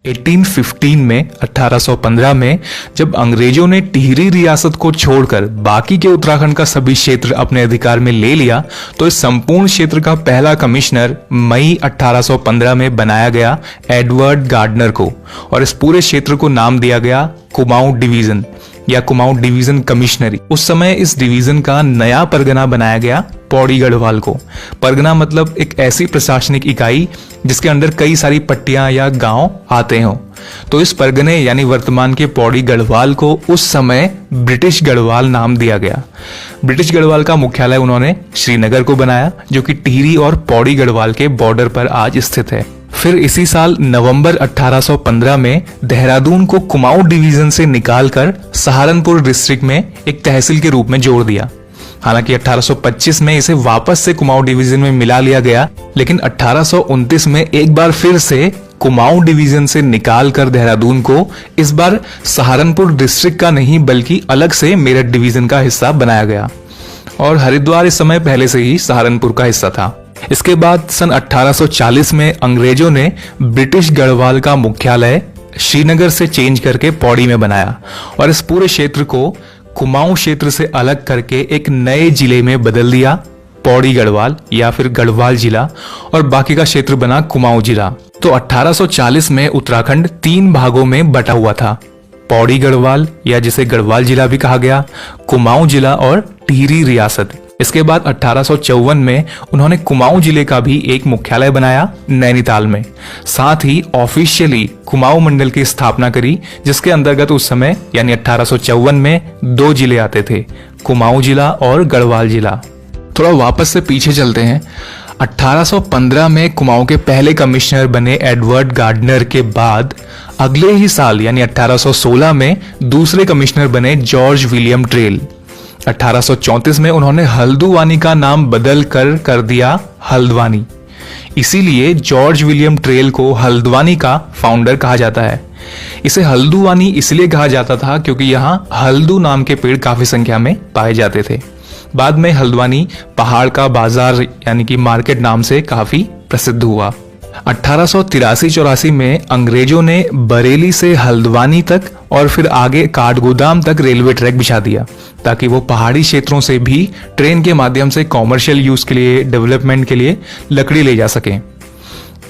1815 में 1815 में जब अंग्रेजों ने टिहरी रियासत को छोड़कर बाकी के उत्तराखंड का सभी क्षेत्र अपने अधिकार में ले लिया तो इस संपूर्ण क्षेत्र का पहला कमिश्नर मई 1815 में बनाया गया एडवर्ड गार्डनर को, और इस पूरे क्षेत्र को नाम दिया गया कुमाऊं डिवीजन या कुमाऊं डिवीजन कमिश्नरी। उस समय इस डिवीजन का नया परगना बनाया गया पौड़ी गढ़वाल को। परगना मतलब एक ऐसी प्रशासनिक इकाई जिसके अंदर कई सारी पट्टियां या गांव आते हों। तो इस परगने यानी वर्तमान के पौड़ी गढ़वाल को उस समय ब्रिटिश गढ़वाल नाम दिया गया। ब्रिटिश गढ़वाल का मुख्यालय उन्होंने श्रीनगर को बनाया, जो कि टिहरी और पौड़ी गढ़वाल के बॉर्डर पर आज स्थित है। फिर इसी साल नवंबर 1815 में देहरादून को कुमाऊं डिवीजन से निकालकर सहारनपुर डिस्ट्रिक्ट में एक तहसील के रूप में जोड़ दिया। हालांकि 1825 में इसे वापस से कुमाऊं डिवीजन में मिला लिया गया, लेकिन 1829 में एक बार फिर से कुमाऊं डिवीजन से निकालकर देहरादून को इस बार सहारनपुर डिस्ट्रिक्ट का नहीं बल्कि अलग से मेरठ डिवीजन का हिस्सा बनाया गया, और हरिद्वार इस समय पहले से ही सहारनपुर का हिस्सा था। इसके बाद सन 1840 में अंग्रेजों ने ब्रिटिश गढ़वाल का मुख्यालय श्रीनगर से चेंज करके पौड़ी में बनाया, और इस पूरे क्षेत्र को कुमाऊं क्षेत्र से अलग करके एक नए जिले में बदल दिया, पौड़ी गढ़वाल या फिर गढ़वाल जिला, और बाकी का क्षेत्र बना कुमाऊं जिला। तो 1840 में उत्तराखंड 3 भागों में बटा हुआ था, पौड़ी गढ़वाल या जिसे गढ़वाल जिला भी कहा गया, कुमाऊं जिला और टिहरी रियासत। इसके बाद 1854 में उन्होंने कुमाऊं जिले का भी एक मुख्यालय बनाया नैनीताल में। साथ ही ऑफिशियली कुमाऊं मंडल की स्थापना करी, जिसके अंतर्गत उस समय यानी 1854 में 2 जिले आते थे, कुमाऊं जिला और गढ़वाल जिला। थोड़ा वापस से पीछे चलते हैं। 1815 में कुमाऊं के पहले कमिश्नर बने एडवर्ड गार्डनर के बाद अगले ही साल यानी 1816 में दूसरे कमिश्नर बने जॉर्ज विलियम ट्रेल। 1834 में उन्होंने हल्दुवानी का नाम बदल कर दिया हल्द्वानी। इसीलिए जॉर्ज विलियम ट्रेल को हल्द्वानी का फाउंडर कहा जाता है। इसे हल्दुवानी इसलिए कहा जाता था क्योंकि यहाँ हल्दू नाम के पेड़ काफी संख्या में पाए जाते थे। बाद में हल्द्वानी पहाड़ का बाजार यानी कि मार्केट नाम से काफी प्रसिद्ध हुआ। 1883-84 में अंग्रेजों ने बरेली से हल्द्वानी तक और फिर आगे काठगोदाम तक रेलवे ट्रैक बिछा दिया, ताकि वो पहाड़ी क्षेत्रों से भी ट्रेन के माध्यम से कॉमर्शियल यूज के लिए, डेवलपमेंट के लिए लकड़ी ले जा सकें।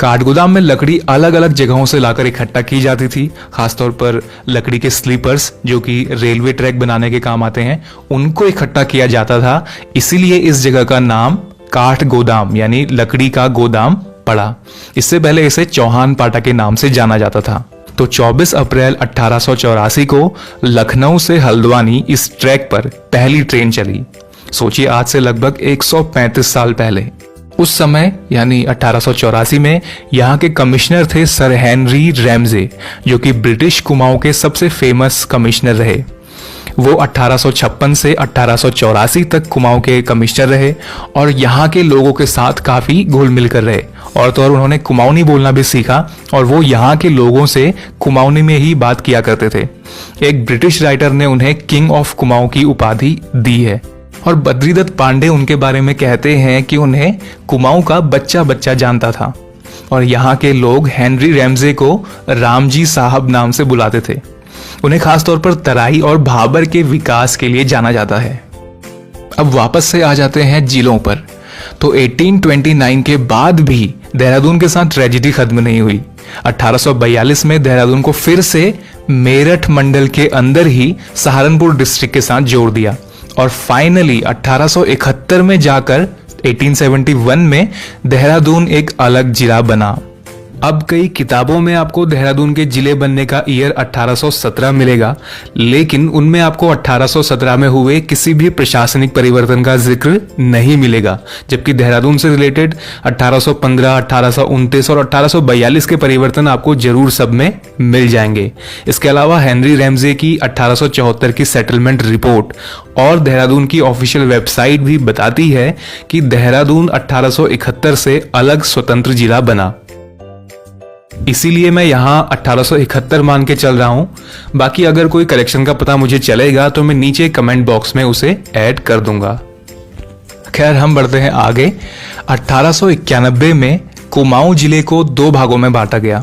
काठगोदाम में लकड़ी अलग अलग जगहों से लाकर इकट्ठा की जाती थी, खासतौर पर लकड़ी के स्लीपर्स जो कि रेलवे ट्रैक बनाने के काम आते हैं, उनको इकट्ठा किया जाता था। इसीलिए इस जगह का नाम काठ गोदाम यानी लकड़ी का गोदाम पड़ा। इससे पहले इसे चौहान पाटा के नाम से जाना जाता था। तो 24 अप्रैल 1884 को लखनऊ से हल्द्वानी इस ट्रैक पर पहली ट्रेन चली। सोचिए, आज से लगभग 135 साल पहले। उस समय यानी 1884 में यहाँ के कमिश्नर थे सर हेनरी रैमजे, जो कि ब्रिटिश कुमाऊं के सबसे फेमस कमिश्नर रहे। वो 1856 से 1884 तक कुमाऊं के कमिश्नर रहे और यहाँ के लोगों के साथ काफी घुल मिल कर रहे, और तो और उन्होंने कुमाऊनी बोलना भी सीखा, और वो यहाँ के लोगों से कुमाऊनी में ही बात किया करते थे। एक ब्रिटिश राइटर ने उन्हें किंग ऑफ कुमाऊं की उपाधि दी है, और बद्रीदत्त पांडे उनके बारे में कहते हैं कि उन्हें कुमाऊं का बच्चा बच्चा जानता था, और यहाँ के लोग हेनरी रैमजे को रामजी साहब नाम से बुलाते थे। उन्हें खासतौर पर तराई और भाबर के विकास के लिए जाना जाता है। अब वापस से आ जाते हैं जिलों पर। तो 1829 के बाद भी देहरादून के साथ ट्रेजेडी खत्म नहीं हुई। 1842 में देहरादून को फिर से मेरठ मंडल के अंदर ही सहारनपुर डिस्ट्रिक्ट के साथ जोड़ दिया, और फाइनली 1871 में जाकर 1871 में देहरादून एक अलग जिला बना। अब कई किताबों में आपको देहरादून के जिले बनने का ईयर 1817 मिलेगा, लेकिन उनमें आपको 1817 में हुए किसी भी प्रशासनिक परिवर्तन का जिक्र नहीं मिलेगा, जबकि देहरादून से रिलेटेड 1815, 1829 और 1842 के परिवर्तन आपको जरूर सब में मिल जाएंगे। इसके अलावा हेनरी रैमजे की 1874 की सेटलमेंट रिपोर्ट और देहरादून की ऑफिशियल वेबसाइट भी बताती है कि देहरादून 1871 से अलग स्वतंत्र जिला बना। इसीलिए मैं यहाँ 1871 मान के चल रहा हूं। बाकी अगर कोई करेक्शन का पता मुझे चलेगा तो मैं नीचे कमेंट बॉक्स में उसे ऐड कर दूंगा। खैर, हम बढ़ते हैं आगे। 1891 में कुमाऊं जिले को 2 भागों में बांटा गया।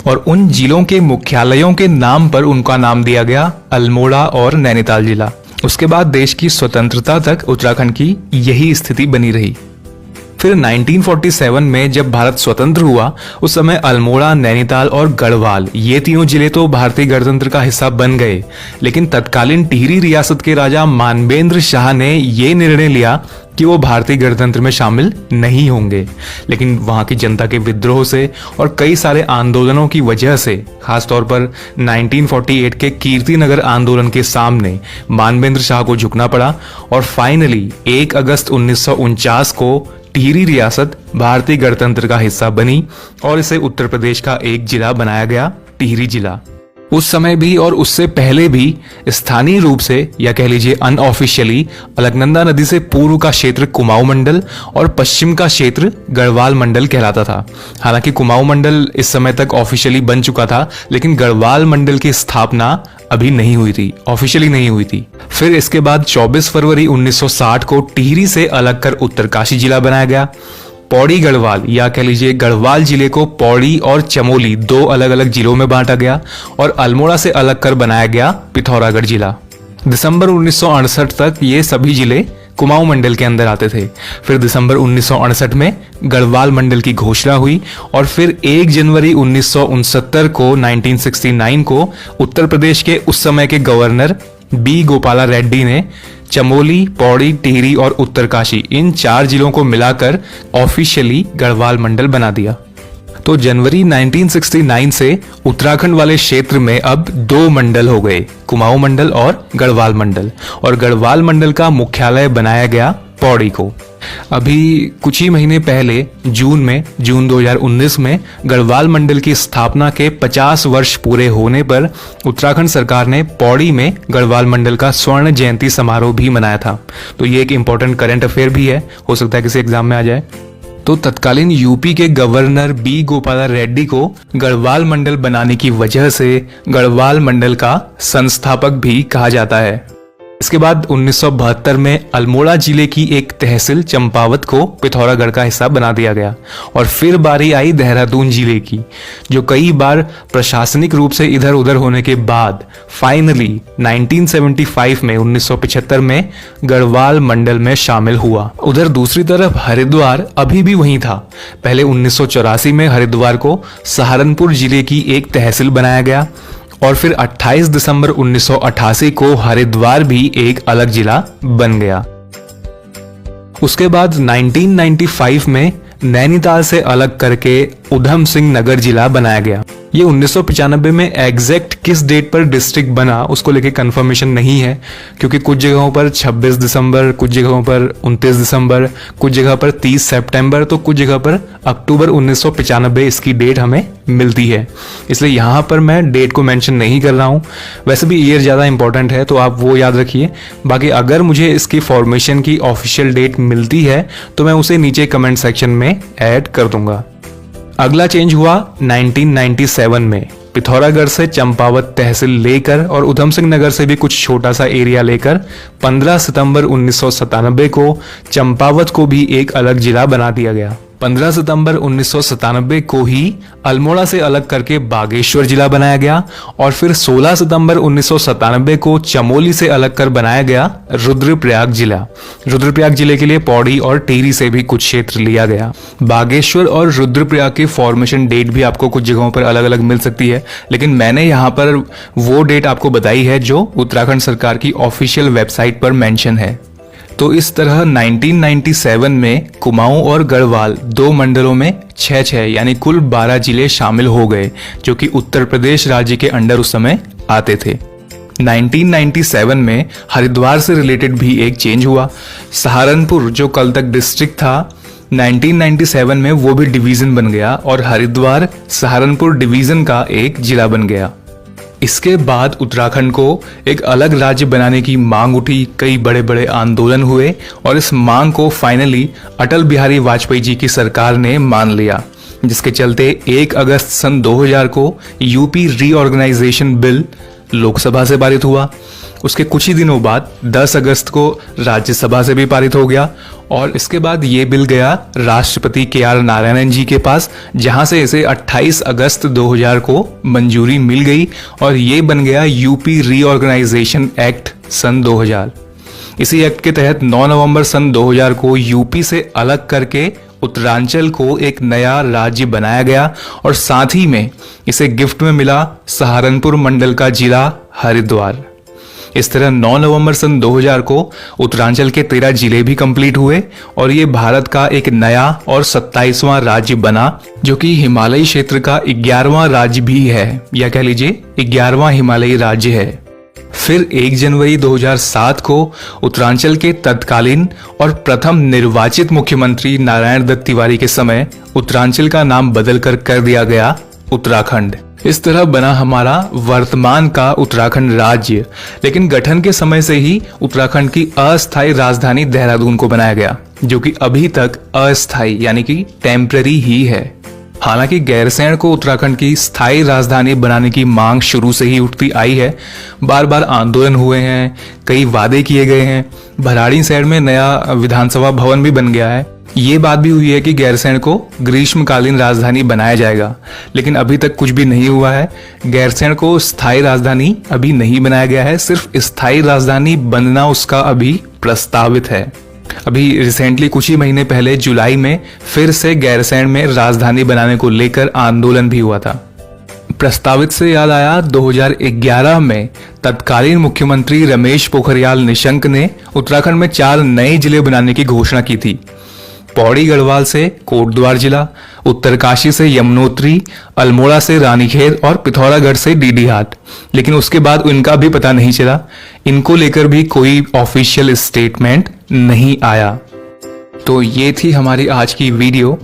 और उन जिलों के मुख्यालयों के नाम पर उनका नाम दिया गया अल्मोड़ा और नैनीताल जिला। उसके बाद देश की स्वतंत्रता तक उत्तराखंड की यही स्थिति बनी रही। फिर 1947 में जब भारत स्वतंत्र हुआ उस समय अल्मोड़ा, नैनीताल और गढ़वाल ये तीनों जिले तो भारतीय गणतंत्र का हिस्सा बन गए, लेकिन तत्कालीन टिहरी रियासत के राजा मानवेंद्र शाह ने ये निर्णय लिया कि वो भारतीय गणतंत्र में शामिल नहीं होंगे। लेकिन वहां की जनता के विद्रोह से और कई सारे आंदोलनों की वजह से, खासतौर पर 1948 के कीर्तिनगर आंदोलन के सामने मानवेंद्र शाह को झुकना पड़ा और फाइनली 1 अगस्त 1949 को टिहरी रियासत भारतीय गणतंत्र का हिस्सा बनी और इसे उत्तर प्रदेश का एक जिला बनाया गया, टिहरी जिला। उस समय भी और उससे पहले भी स्थानीय रूप से या कह लीजिए अनऑफिशियली अलकनंदा नदी से पूर्व का क्षेत्र कुमाऊं मंडल और पश्चिम का क्षेत्र गढ़वाल मंडल कहलाता था। हालांकि कुमाऊं मंडल इस समय तक ऑफिशियली बन चुका था, लेकिन गढ़वाल मंडल की स्थापना अभी नहीं हुई थी, ऑफिशियली नहीं हुई थी। फिर इसके बाद 24 फरवरी 1960 को टिहरी से अलग कर उत्तरकाशी जिला बनाया गया। पौड़ी गढ़वाल या कह लीजिए गढ़वाल जिले को पौड़ी और चमोली 2 अलग अलग जिलों में बांटा गया और अल्मोड़ा से अलग कर बनाया गया पिथौरागढ़ जिला। दिसंबर 1968 तक ये सभी जिले कुमाऊं मंडल के अंदर आते थे। फिर दिसंबर 1968 में गढ़वाल मंडल की घोषणा हुई और फिर 1 जनवरी 1969 को 1969 को उत्तर प्रदेश के उस समय के गवर्नर बी गोपाला रेड्डी ने चमोली, पौड़ी, टिहरी और उत्तरकाशी इन 4 जिलों को मिलाकर ऑफिशियली गढ़वाल मंडल बना दिया। तो जनवरी 1969 से उत्तराखंड वाले क्षेत्र में अब 2 मंडल हो गए, कुमाऊं मंडल और गढ़वाल मंडल, और गढ़वाल मंडल का मुख्यालय बनाया गया पौड़ी को। अभी कुछ ही महीने पहले जून 2019 में गढ़वाल मंडल की स्थापना के 50 वर्ष पूरे होने पर उत्तराखंड सरकार ने पौड़ी में गढ़वाल मंडल का स्वर्ण जयंती समारोह भी मनाया था। तो ये एक इंपॉर्टेंट करंट अफेयर भी है, हो सकता है किसी एग्जाम में आ जाए। तो तत्कालीन यूपी के गवर्नर बी गोपाला रेड्डी को गढ़वाल मंडल बनाने की वजह से गढ़वाल मंडल का संस्थापक भी कहा जाता है। इसके बाद 1972 में अल्मोड़ा जिले की एक तहसील चंपावत को पिथौरागढ़ का हिस्सा बना दिया गया और फिर बारी आई देहरादून जिले की, जो कई बार प्रशासनिक रूप से इधर उधर होने के बाद फाइनली 1975 में 1975 में गढ़वाल मंडल में शामिल हुआ। उधर दूसरी तरफ हरिद्वार अभी भी वहीं था। पहले 1984 में हरिद्वार को सहारनपुर जिले की एक तहसील बनाया गया और फिर 28 दिसंबर 1988 को हरिद्वार भी एक अलग जिला बन गया। उसके बाद 1995 में नैनीताल से अलग करके उधम सिंह नगर जिला बनाया गया। ये 1995 में एग्जैक्ट किस डेट पर डिस्ट्रिक्ट बना उसको लेके कंफर्मेशन नहीं है, क्योंकि कुछ जगहों पर 26 दिसंबर, कुछ जगहों पर 29 दिसंबर, कुछ जगह पर 30 सितंबर, तो कुछ जगह पर अक्टूबर 1995 इसकी डेट हमें मिलती है। इसलिए यहाँ पर मैं डेट को मेंशन नहीं कर रहा हूँ। वैसे भी ईयर ज़्यादा इंपॉर्टेंट है तो आप वो याद रखिए। बाकी अगर मुझे इसकी फॉर्मेशन की ऑफिशियल डेट मिलती है तो मैं उसे नीचे कमेंट सेक्शन में ऐड कर दूंगा। अगला चेंज हुआ 1997 में। पिथौरागढ़ से चंपावत तहसील लेकर और उधम सिंह नगर से भी कुछ छोटा सा एरिया लेकर 15 सितंबर 1997 को चंपावत को भी एक अलग जिला बना दिया गया। 15 सितंबर 1997 को ही अल्मोड़ा से अलग करके बागेश्वर जिला बनाया गया और फिर 16 सितंबर 1997 को चमोली से अलग कर बनाया गया रुद्रप्रयाग जिला। रुद्रप्रयाग जिले के लिए पौड़ी और टिहरी से भी कुछ क्षेत्र लिया गया। बागेश्वर और रुद्रप्रयाग की फॉर्मेशन डेट भी आपको कुछ जगहों पर अलग अलग मिल सकती है, लेकिन मैंने यहाँ पर वो डेट आपको बताई है जो उत्तराखंड सरकार की ऑफिशियल वेबसाइट पर मेंशन है। तो इस तरह 1997 में कुमाऊं और गढ़वाल 2 मंडलों में 6 यानी कुल 12 जिले शामिल हो गए, जो कि उत्तर प्रदेश राज्य के अंडर उस समय आते थे। 1997 में हरिद्वार से रिलेटेड भी एक चेंज हुआ। सहारनपुर जो कल तक डिस्ट्रिक्ट था, 1997 में वो भी डिवीजन बन गया और हरिद्वार सहारनपुर डिवीजन का एक जिला बन गया। इसके बाद उत्तराखंड को एक अलग राज्य बनाने की मांग उठी, कई बड़े बड़े आंदोलन हुए और इस मांग को फाइनली अटल बिहारी वाजपेयी जी की सरकार ने मान लिया, जिसके चलते 1 अगस्त सन 2000 को यूपी रीऑर्गेनाइजेशन बिल लोकसभा से पारित हुआ। उसके कुछ ही दिनों बाद 10 अगस्त को राज्यसभा से भी पारित हो गया और इसके बाद ये बिल गया राष्ट्रपति KR नारायणन जी के पास, जहां से इसे 28 अगस्त 2000 को मंजूरी मिल गई और ये बन गया यूपी रीऑर्गेनाइजेशन एक्ट सन 2000। इसी एक्ट के तहत 9 नवंबर सन 2000 को यूपी से अलग करके उत्तरांचल को एक नया राज्य बनाया गया और साथ ही में इसे गिफ्ट में मिला सहारनपुर मंडल का जिला हरिद्वार। इस तरह 9 नवंबर सन 2000 को उत्तरांचल के 13 जिले भी कंप्लीट हुए और ये भारत का एक नया और 27वां राज्य बना, जो कि हिमालयी क्षेत्र का 11वां राज्य भी है, या कह लीजिए 11वां हिमालयी राज्य है। फिर 1 जनवरी 2007 को उत्तरांचल के तत्कालीन और प्रथम निर्वाचित मुख्यमंत्री नारायण दत्त तिवारी के समय उत्तरांचल का नाम बदलकर कर दिया गया उत्तराखंड। इस तरह बना हमारा वर्तमान का उत्तराखंड राज्य। लेकिन गठन के समय से ही उत्तराखंड की अस्थायी राजधानी देहरादून को बनाया गया, जो कि अभी तक अस्थायी यानी कि टेम्पररी ही है। हालांकि गैरसैंण को उत्तराखंड की स्थायी राजधानी बनाने की मांग शुरू से ही उठती आई है। बार बार आंदोलन हुए हैं, कई वादे किए गए हैं। भराड़ीसैंण में नया विधानसभा भवन भी बन गया है। ये बात भी हुई है कि गैरसैंण को ग्रीष्मकालीन राजधानी बनाया जाएगा, लेकिन अभी तक कुछ भी नहीं हुआ है। गैरसैंण को स्थायी राजधानी अभी नहीं बनाया गया है, सिर्फ स्थायी राजधानी बनना उसका अभी प्रस्तावित है। अभी रिसेंटली कुछ ही महीने पहले जुलाई में फिर से गैरसैंण में राजधानी बनाने को लेकर आंदोलन भी हुआ था। प्रस्तावित से याद आया, 2011 में तत्कालीन मुख्यमंत्री रमेश पोखरियाल निशंक ने उत्तराखंड में 4 नए जिले बनाने की घोषणा की थी। पौड़ी गढ़वाल से कोटद्वार जिला, उत्तरकाशी से यमुनोत्री, अल्मोड़ा से रानीखेत और पिथौरागढ़ से डीडीहाट। लेकिन उसके बाद इनका भी पता नहीं चला। इनको लेकर भी कोई ऑफिशियल स्टेटमेंट नहीं आया। तो ये थी हमारी आज की वीडियो।